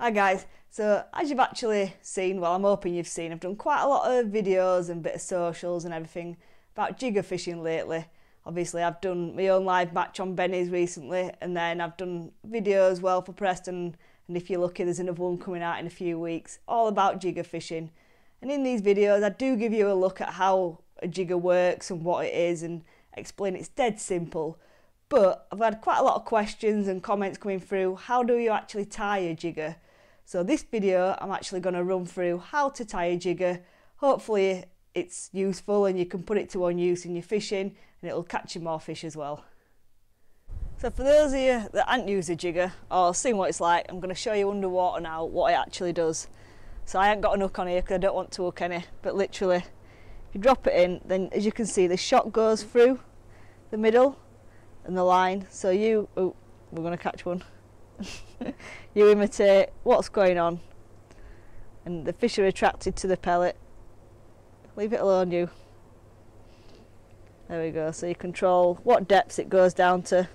Hi guys, so as you've actually seen, well I'm hoping you've seen, I've done quite a lot of videos and bit of socials and everything about jigger fishing lately. Obviously I've done my own live match on Benny's recently, and then I've done videos as well for Preston, and if you're lucky there's another one coming out in a few weeks, all about jigger fishing. And in these videos I do give you a look at how a jigger works and what it is, and explain it's dead simple. But I've had quite a lot of questions and comments coming through, how do you actually tie a jigger? So this video I'm actually going to run through how to tie a jigger. Hopefully it's useful and you can put it to one use in your fishing and it'll catch you more fish as well. So for those of you that haven't used a jigger or seen what it's like, I'm going to show you underwater now what it actually does. So I haven't got an hook on here because I don't want to hook any, but literally if you drop it in, then as you can see the shot goes through the middle and the line, so you, oh, we're going to catch one. You imitate what's going on and the fish are attracted to the pellet. Leave it alone, you. There we go, so you control what depths it goes down to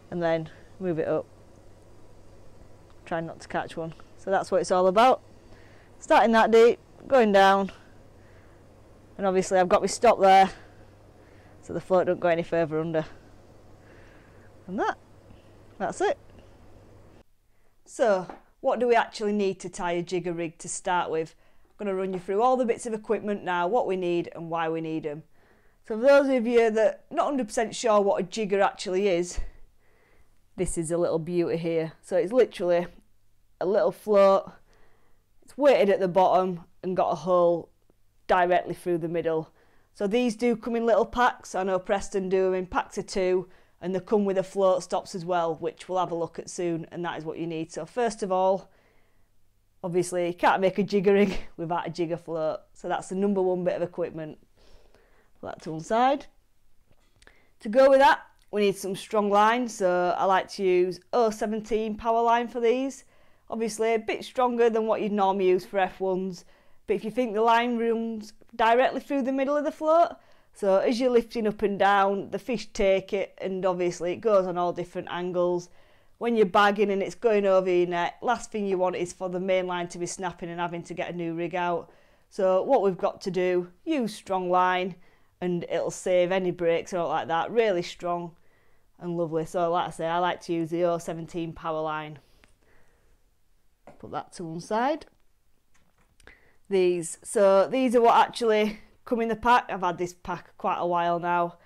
and then move it up. Try not to catch one. So that's what it's all about. Starting that deep, going down, and obviously I've got my stop there so the float don't go any further under. And that's it. So what do we actually need to tie a jigger rig to start with? I'm going to run you through all the bits of equipment now, what we need and why we need them. So for those of you that are not 100% sure what a jigger actually is, this is a little beauty here. So it's literally a little float, it's weighted at the bottom and got a hole directly through the middle. So these do come in little packs. I know Preston do them in packs of 2, and they come with a float stops as well, which we'll have a look at soon, and that is what you need. So first of all, obviously you can't make a jigger rig without a jigger float, so that's the number one bit of equipment. Put that to one side. To go with that, we need some strong line, so I like to use 017 power line for these. Obviously a bit stronger than what you'd normally use for F1s, but if you think the line runs directly through the middle of the float, so as you're lifting up and down, the fish take it, and obviously it goes on all different angles. When you're bagging and it's going over your net, last thing you want is for the main line to be snapping and having to get a new rig out. So what we've got to do, use strong line, and it'll save any breaks or like that. Really strong and lovely. So like I say, I like to use the 017 power line. Put that to one side. These are what actually come in the pack. I've had this pack quite a while now.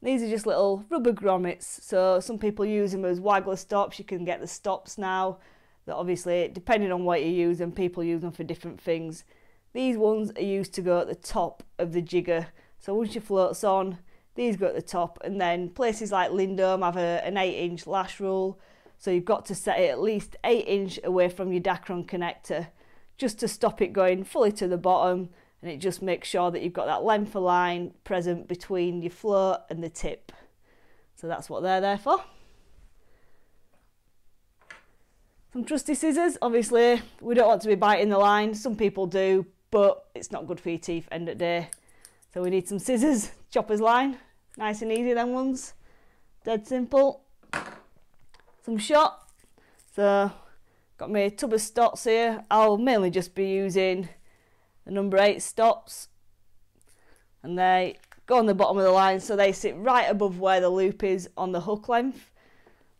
These are just little rubber grommets, so some people use them as waggler stops. You can get the stops now that obviously, depending on what you use them, people use them for different things. These ones are used to go at the top of the jigger, so once your float's on, these go at the top, and then places like Lindholme have an 8-inch lash rule, so you've got to set it at least 8-inch away from your Dacron connector just to stop it going fully to the bottom, and it just makes sure that you've got that length of line present between your float and the tip. So that's what they're there for. Some trusty scissors. Obviously we don't want to be biting the line, some people do, but it's not good for your teeth end of the day. So we need some scissors, chopper's line, nice and easy them ones, dead simple. Some shot, so got my tub of stops here. I'll mainly just be using the number 8 stops, and they go on the bottom of the line, so they sit right above where the loop is on the hook length.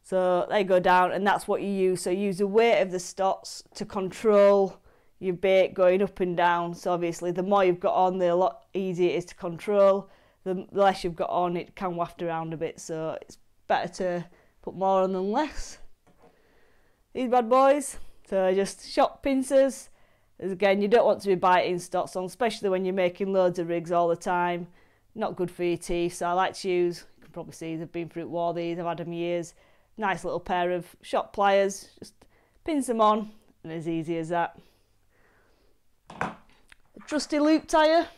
So they go down, and that's what you use. So use the weight of the stops to control your bait going up and down. So obviously the more you've got on, the lot easier it is to control. The less you've got on, it can waft around a bit, so it's better to put more on than less. These bad boys, so just shot pincers. As again, you don't want to be biting stops on, especially when you're making loads of rigs all the time. Not good for your teeth, so I like to use, you can probably see I've been through war these, I've had them years. Nice little pair of shot pliers, just pinch them on, and as easy as that. A trusty loop tire,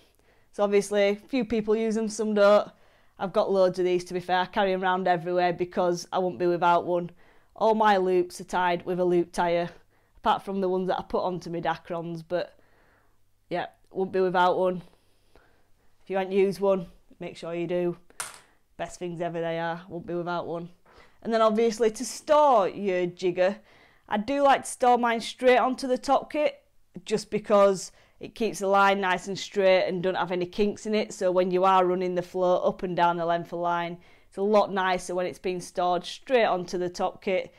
so obviously a few people use them, some don't. I've got loads of these, to be fair. I carry them around everywhere because I won't be without one. All my loops are tied with a loop tire, apart from the ones that I put onto my Dacrons, but yeah, won't be without one. If you haven't used one, make sure you do. Best things ever they are, won't be without one. And then obviously to store your jigger, I do like to store mine straight onto the top kit, just because it keeps the line nice and straight and don't have any kinks in it. So when you are running the float up and down the length of the line, it's a lot nicer when it's been stored straight onto the top kit.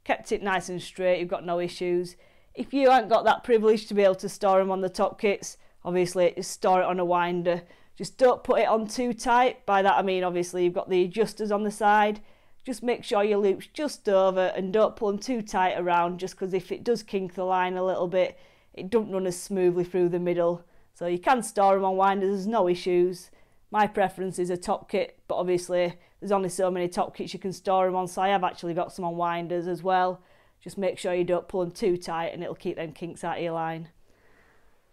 Kept it nice and straight, you've got no issues. If you haven't got that privilege to be able to store them on the top kits, obviously just store it on a winder. Just don't put it on too tight. By that I mean obviously you've got the adjusters on the side. Just make sure your loop's just over and don't pull them too tight around, just because if it does kink the line a little bit, it don't run as smoothly through the middle. So you can store them on winders, there's no issues. My preference is a top kit, but obviously there's only so many top kits you can store them on, so I have actually got some on winders as well. Just make sure you don't pull them too tight and it'll keep them kinks out of your line.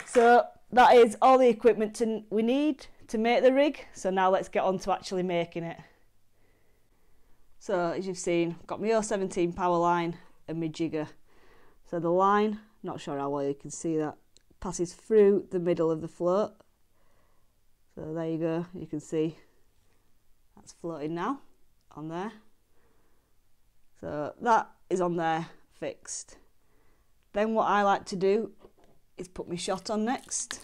So that is all the equipment we need to make the rig. So now let's get on to actually making it. So as you've seen, I've got my 017 power line and my jigger. So the line, not sure how well you can see that, passes through the middle of the float. So there you go, you can see that's floating now on there. So that is on there fixed. Then what I like to do is put my shot on next.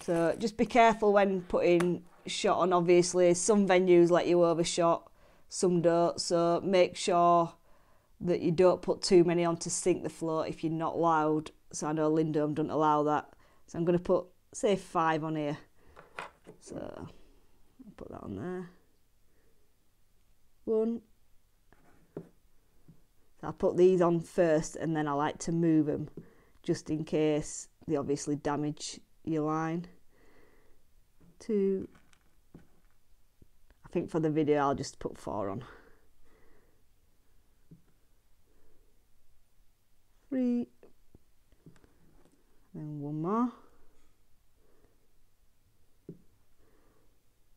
So just be careful when putting shot on. Obviously some venues let you overshot, some don't, so make sure that you don't put too many on to sink the float if you're not loud. So I know Lindome doesn't allow that, so I'm going to put say 5 on here. So I'll put that on there. 1. So I'll put these on first and then I like to move them just in case they obviously damage your line. 2. I think for the video I'll just put 4 on. 3. Then 1 more.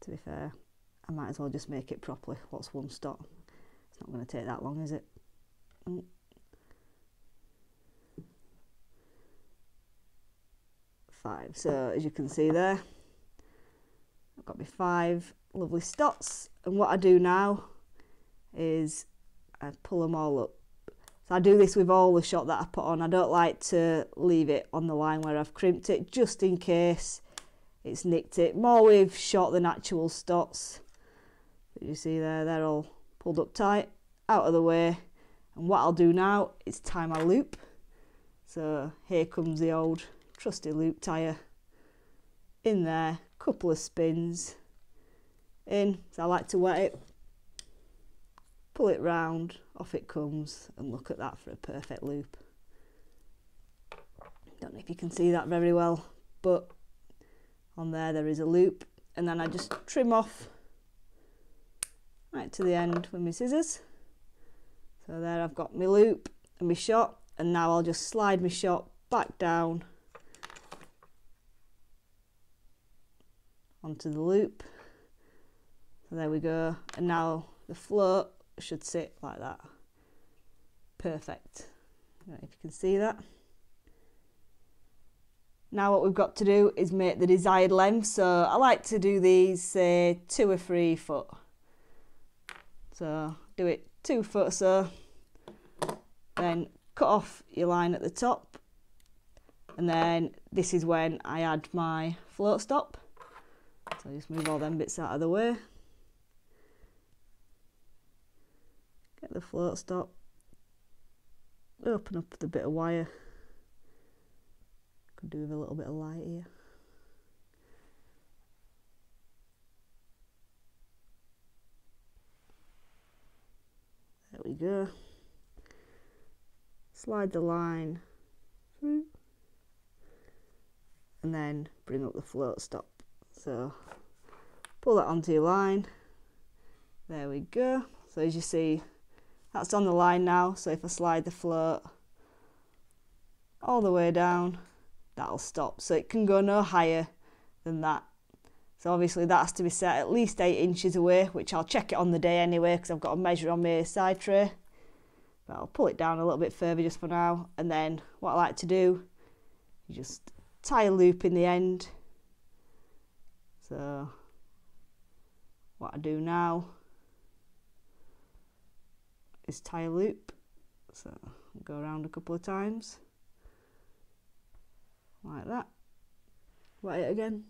To be fair, I might as well just make it properly. What's 1 stop? It's not going to take that long, is it? 5. So as you can see there, I've got my 5 lovely stots, and what I do now is I pull them all up. So I do this with all the shot that I put on. I don't like to leave it on the line where I've crimped it, just in case it's nicked it. More with shot than actual stots. But you see there, they're all pulled up tight, out of the way. And what I'll do now is tie my loop. So here comes the old trusty loop tire. In there, couple of spins. In, so I like to wet it. Pull it round, off it comes, and look at that for a perfect loop. Don't know if you can see that very well, but on there is a loop, and then I just trim off right to the end with my scissors. So there I've got my loop and my shot, and now I'll just slide my shot back down onto the loop. So there we go, and now the float should sit like that. Perfect. I don't know if you can see that. Now what we've got to do is make the desired length. So I like to do these say 2 or 3 foot. So do it 2 foot or so. Then cut off your line at the top. And then this is when I add my float stop. So just move all them bits out of the way. Get the float stop. Open up the bit of wire. Could do with a little bit of light here. There we go. Slide the line through and then bring up the float stop. So pull that onto your line. There we go. So as you see, that's on the line now. So if I slide the float all the way down, that'll stop. So it can go no higher than that. So obviously that has to be set at least 8 inches away, which I'll check it on the day anyway because I've got a measure on my side tray. But I'll pull it down a little bit further just for now. And then what I like to do is just tie a loop in the end. So what I do now is tie a loop. So go around a couple of times, like that. Wet it again.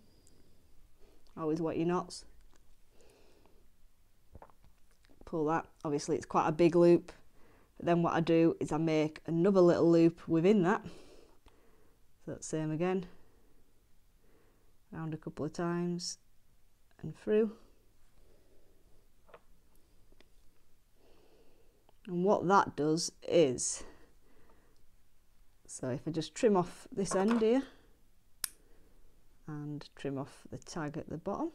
Always wet your knots. Pull that. Obviously it's quite a big loop, but then what I do is I make another little loop within that. So that's same again. Round a couple of times and through. And what that does is, so if I just trim off this end here and trim off the tag at the bottom.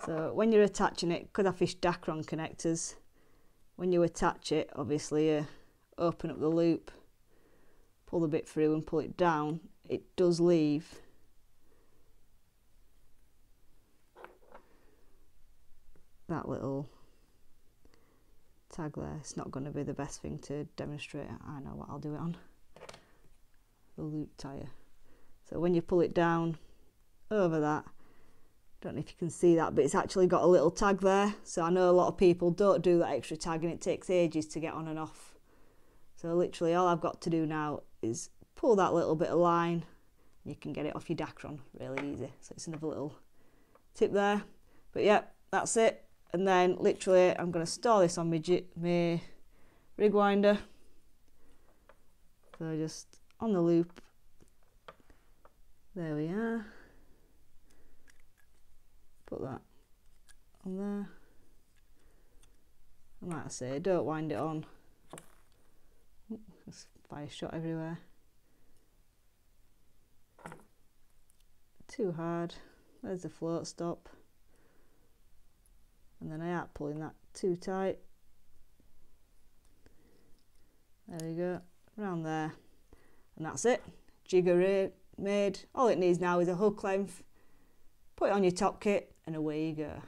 So when you're attaching it, because I fish Dacron connectors, when you attach it, obviously you open up the loop, pull the bit through and pull it down, it does leave that little tag there. It's not going to be the best thing to demonstrate. I know what I'll do it on. The loop tire. So when you pull it down over that, don't know if you can see that, but it's actually got a little tag there. So I know a lot of people don't do that extra tag and it takes ages to get on and off. So literally all I've got to do now is pull that little bit of line. You can get it off your Dacron really easy. So it's another little tip there. But yeah, that's it. And then literally I'm going to store this on my rig winder. So just on the loop. There we are. Put that on there. And like I say, don't wind it on. There's fire shot everywhere. Too hard. There's the float stop. And then I aren't pulling that too tight. There we go, around there. And that's it. Jigger made. All it needs now is a hook length. Put it on your top kit and away you go.